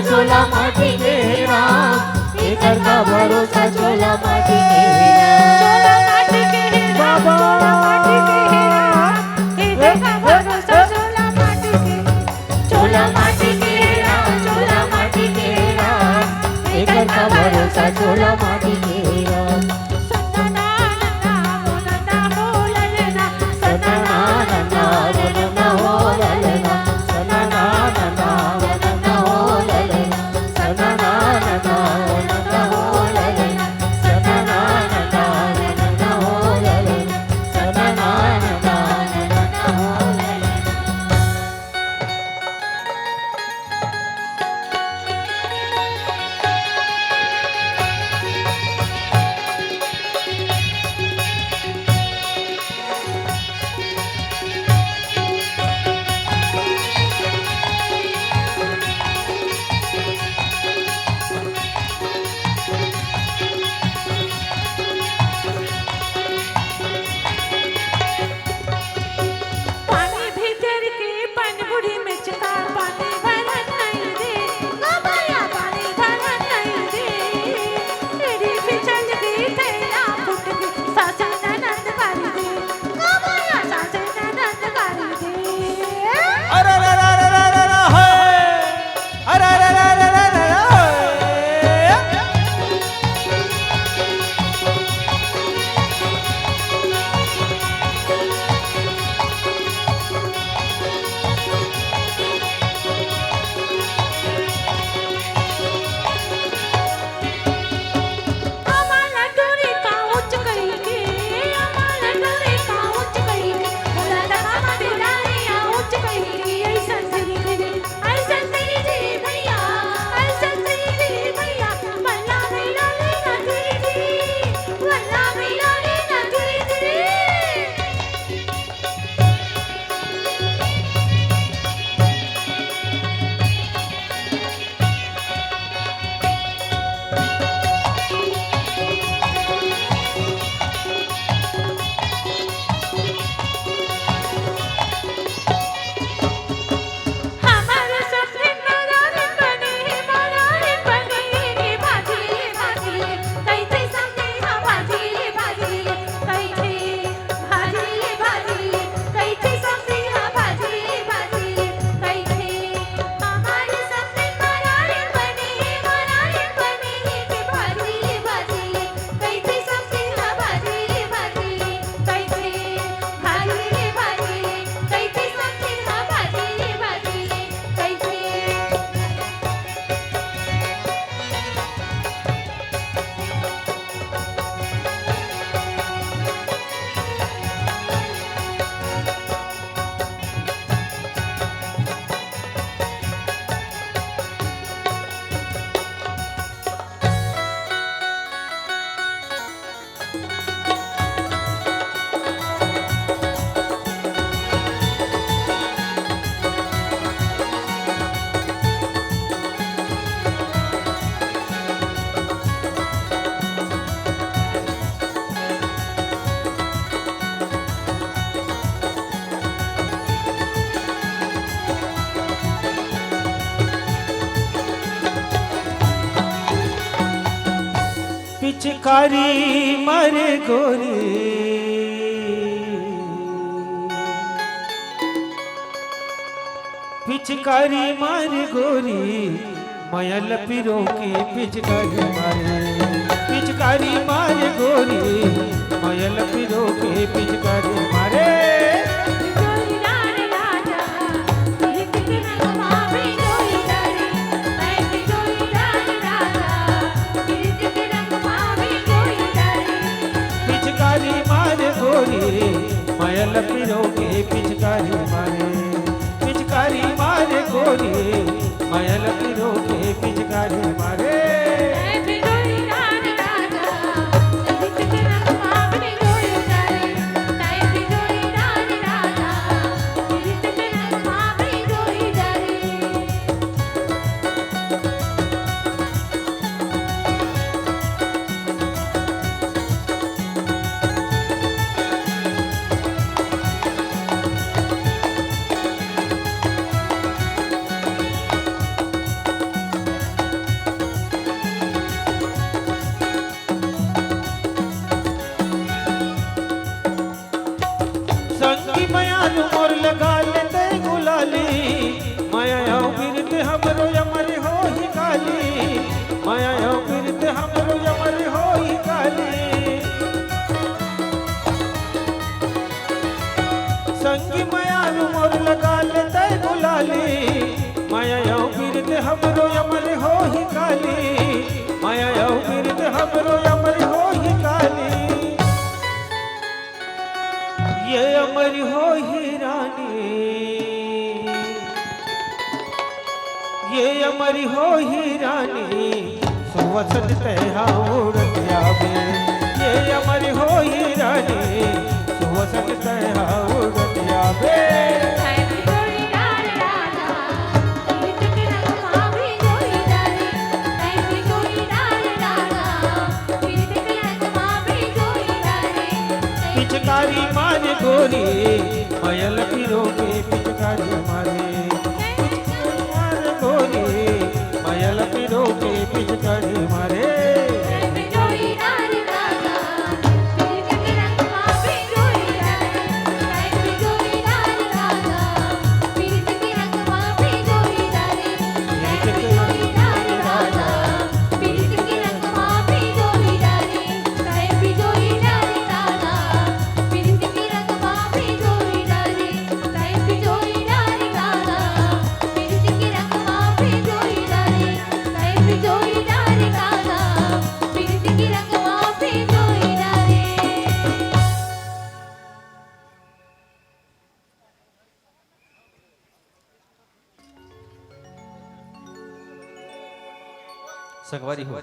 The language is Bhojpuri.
चोला माटी के राम, इकर का भरोसा चोला माटी के चोला माटी के बाबा, चोला माटी के राम, इकर का भरोसा चोला माटी के, चोला माटी के राम, चोला माटी के राम, इकर का भरोसा चोला माटी के राम। सन्ना नन्ना वो नन्ना हो ललना, सन्ना नन्ना वो नन्ना हो ललना, सन्ना नन्ना वो नन्ना हो ललना, सन्ना नन्ना वो नन्ना हो ललना, सन्ना नन्ना वो नन्ना हो ललना, सन्ना नन्ना वो नन्ना हो ललना। पानी भीतर के पनबुड़ी में चका, पानी भरन नहीं दे बाबाया, पानी भरन नहीं दे, तेरी फिसल गई थैला फुट गई, सासे ननद कर दे बाबाया, सासे ननद कर दे। अरे रे रे रे रे रे रे हाय, अरे रे रे रे रे रे हाय। आम्हाला डोरे का उच्च करी के, आम्हाला डोरे का उच्च करी के, मुला दमा दिलाया उच्च करी के, ऐसन तेरी दे, ऐसन तेरी दे भैया, ऐसन तेरी दे भैया, वल्ला मिला लेना दीदी, वल्ला मिला लेना दीदी। हमारे सपने मरारे बने, मरारे बने, भाजी भाजी, कई थे सपने हाँ भाजी भाजी, कई थे भाजी भाजी, कई थे सपने हाँ भाजी भाजी, कई थे हमारे सपने मरारे बने, मरारे बने, भाजी भाजी, कई थे सपने हाँ भाजी भाजी, कई थे भाजी भाजी, कई थे सपने हाँ भाजी भाजी, कई थे। पिचकारी मारे गोरी, पिचकारी मारे गोरी, मयल पिरो की पिचकारी मारे, पिचकारी मारे गोरी, मयल पिरो की पिचकारी मारे। जोई लारे राजा, तेरे के रंग मावे जोई लारे, मैं जोई लारे राजा, तेरे के रंग मावे जोई लारे। पिचकारी मारे गोरी, मयल पिरो के पिचकारी मारे, पिचकारी मारे गोरी, मयल पिरो के पिचकारी मारे। मैं जोई लारे राजा, तेरे के रंग मावे जोई लारे, मैं जोई मयालू मोर लगा लेते गुलाली माया बिरत हमरो अमर हो ही काली माया बिरत हमरो अमर हो ही काली संगी मयालू मोर लगा लेते गुलाली माया बिरत हमरो अमर हो ही काली माया बिरत हमरो अमर हो ही काली ये अमर हो ही रानी ये अमर हो ही रानी सुवसत तहा उड़त आवे ये अमर हो ही रानी सुवसत तहा उड़त आवे पिचकारी मारे गोरी मयल पिरो के पिचकारी मारे मारे गोरी मयल पिरो के पिचकारी मारे संगवारी हो